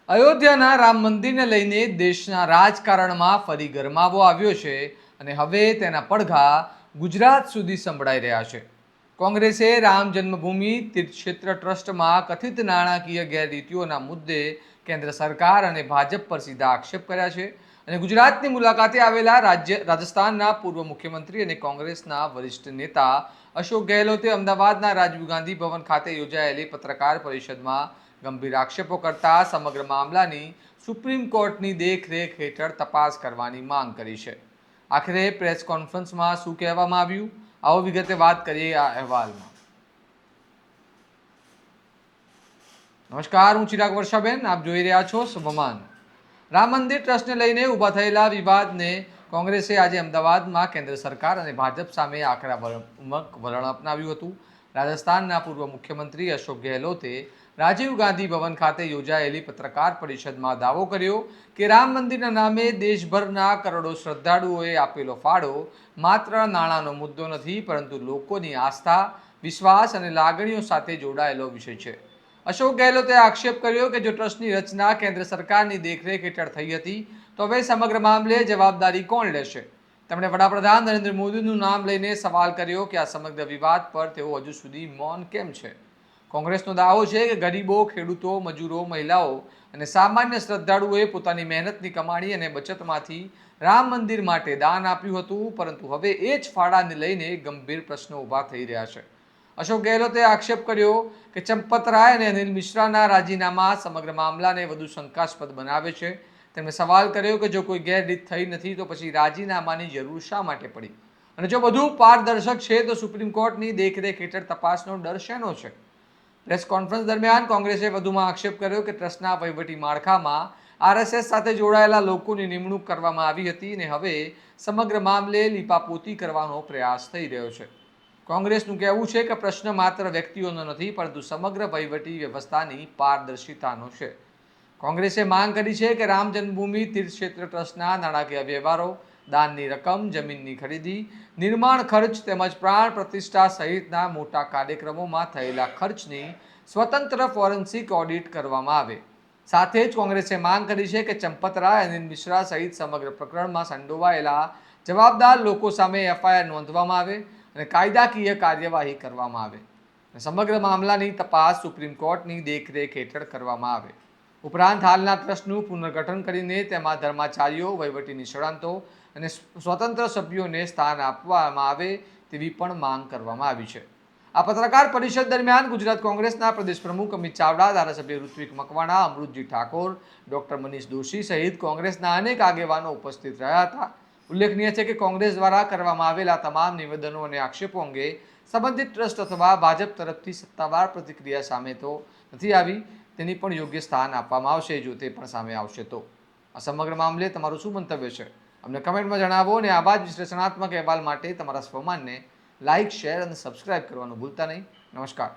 અયોધ્યાના રામ મંદિરને લઈને દેશના રાજકારણમાં ફરી ગરમાવો આવ્યો છે અને હવે તેના પડઘા ગુજરાત સુધી સંભળાઈ રહ્યા છે. કોંગ્રેસે રામ જન્મભૂમિ તીર્થક્ષેત્ર ટ્રસ્ટમાં કથિત નાણાકીય ગેરરીતિઓના મુદ્દે કેન્દ્ર સરકાર અને ભાજપ પર સીધા આક્ષેપ કર્યા છે અને ગુજરાતની મુલાકાતે આવેલા રાજસ્થાનના પૂર્વ મુખ્યમંત્રી અને કોંગ્રેસના વરિષ્ઠ નેતા અશોક ગેહલોતે અમદાવાદના રાજીવ ગાંધી ભવન ખાતે યોજાયેલી પત્રકાર પરિષદમાં ગંભીર આક્ષેપો કરતા સમગ્ર મામલાની સુપ્રીમ કોર્ટની દેખરેખ હેઠળ તપાસ કરવાની માંગ કરી છે. આખરે પ્રેસ કોન્ફરન્સમાં શું કહેવામાં આવ્યું, આવો વિગતે વાત કરીએ આ અહેવાલમાં. નમસ્કાર, હું ચિરાગ વર્ષાબેન, આપ જોઈ રહ્યા છો સ્વમાન. રામ મંદિર ટ્રસ્ટને લઈને ઊભા થયેલા વિવાદને કોંગ્રેસે આજે અમદાવાદમાં કેન્દ્ર સરકાર અને ભાજપ સામે આકરા વલણ અપનાવ્યું હતું. રાજસ્થાનના પૂર્વ મુખ્યમંત્રી અશોક ગેહલોતે રાજીવ ગાંધી ભવન ખાતે યોજાયેલી પત્રકાર પરિષદમાં દાવો કર્યો કે રામ મંદિરના નામે દેશભરના કરોડો શ્રદ્ધાળુઓએ આપેલો ફાળો માત્ર નાણાંનો મુદ્દો નથી, પરંતુ લોકોની આસ્થા, વિશ્વાસ અને લાગણીઓ સાથે જોડાયેલો વિષય છે. અશોક ગેહલોતે આક્ષેપ કર્યો કે જો ટ્રસ્ટની રચના કેન્દ્ર સરકારની દેખરેખ હેઠળ થઈ હતી તો હવે સમગ્ર મામલે જવાબદારી કોણ લેશે. તેમણે વડાપ્રધાન નરેન્દ્ર મોદીનું નામ લઈને સવાલ કર્યો કે આ સમગ્ર વિવાદ પર તેઓ હજુ સુધી મૌન કેમ છે. કોંગ્રેસનો દાવો છે કે ગરીબો, ખેડૂતો, મજૂરો, મહિલાઓ અને સામાન્ય શ્રદ્ધાળુઓએ પોતાની મહેનતની કમાણી અને બચતમાંથી રામ મંદિર માટે દાન આપ્યું હતું, પરંતુ હવે એ જ ફાળાને લઈને ગંભીર પ્રશ્નો ઊભા થઈ રહ્યા છે. અશોક ગેહલોતે આક્ષેપ કર્યો કે ચંપત રાય અને અનિલ મિશ્રાના રાજીનામા સમગ્ર મામલાને વધુ શંકાસ્પદ બનાવે છે. તેમણે સવાલ કર્યો કે જો કોઈ ગેરરીત થઈ નથી તો પછી રાજીનામાની જરૂર શા માટે પડી, અને જો બધું પારદર્શક છે તો સુપ્રીમ કોર્ટની દેખરેખ હેઠળ તપાસનો ડર શેનો છે. પ્રેસ કોન્ફરન્સ દરમિયાન કોંગ્રેસે વધુમાં આક્ષેપ કર્યો કે ટ્રસ્ટના વહીવટી માળખામાં આરએસએસ સાથે જોડાયેલા લોકોની નિમણૂક કરવામાં આવી હતી અને હવે સમગ્ર મામલે લીપાપોતી કરવાનો પ્રયાસ થઈ રહ્યો છે. કોંગ્રેસનું કહેવું છે કે પ્રશ્ન માત્ર વ્યક્તિઓનો નથી, પરંતુ સમગ્ર વહીવટી વ્યવસ્થાની પારદર્શિતાનો છે. કોંગ્રેસે માંગ કરી છે કે રામ જન્મભૂમિ તીર્થક્ષેત્ર ટ્રસ્ટના નાણાકીય વ્યવહારો, દાનની રકમ, જમીનની ખરીદી, નિર્માણ ખર્ચ તેમજ પ્રાણ પ્રતિષ્ઠા સહિતના મોટા કાર્યક્રમોમાં થયેલા ખર્ચની સ્વતંત્ર ફોરેન્સિક ઓડિટ કરવામાં આવે. સાથે જ કોંગ્રેસે માંગ કરી છે કે ચંપત રાય, અનિલ મિશ્રા સહિત સમગ્ર પ્રકરણમાં સંડોવાયેલા જવાબદાર લોકો સામે એફઆઈઆર નોંધવામાં આવે અને કાયદાકીય કાર્યવાહી કરવામાં આવે. સમગ્ર મામલાની તપાસ સુપ્રીમ કોર્ટની દેખરેખ હેઠળ કરવામાં આવે. ઉપરાંત હાલના ટ્રસ્ટનું પુનર્ગઠન કરીને તેમાં ધર્માચાર્યો, વહીવટી નિષ્ણાતો અને સ્વતંત્ર સભ્યોને સ્થાન આપવામાં આવે તેવી પણ માંગ કરવામાં આવી છે. આ પત્રકાર પરિષદ દરમિયાન ગુજરાત કોંગ્રેસના પ્રદેશ પ્રમુખ અમિત ચાવડા, ધારાસભ્ય ઋત્વિક મકવાણા, અમૃતજી ઠાકોર, ડોક્ટર મનીષ દોશી સહિત કોંગ્રેસના અનેક આગેવાનો ઉપસ્થિત રહ્યા હતા. ઉલ્લેખનીય છે કે કોંગ્રેસ દ્વારા કરવામાં આવેલા તમામ નિવેદનો અને આક્ષેપો અંગે સંબંધિત ટ્રસ્ટ અથવા ભાજપ તરફથી સત્તાવાર પ્રતિક્રિયા સામે તો નથી આવી. તેની પણ યોગ્ય સ્થાન આપવામાં આવશે જો તે પણ સામે આવશે તો. આ સમગ્ર મામલે તમારું શું મંતવ્ય છે, અમને કમેન્ટમાં જણાવો અને આવા જ વિશ્લેષણાત્મક અહેવાલ માટે તમારા સ્વમાનને લાઇક, શેર અને સબસ્ક્રાઇબ કરવાનું ભૂલતા નહીં. નમસ્કાર.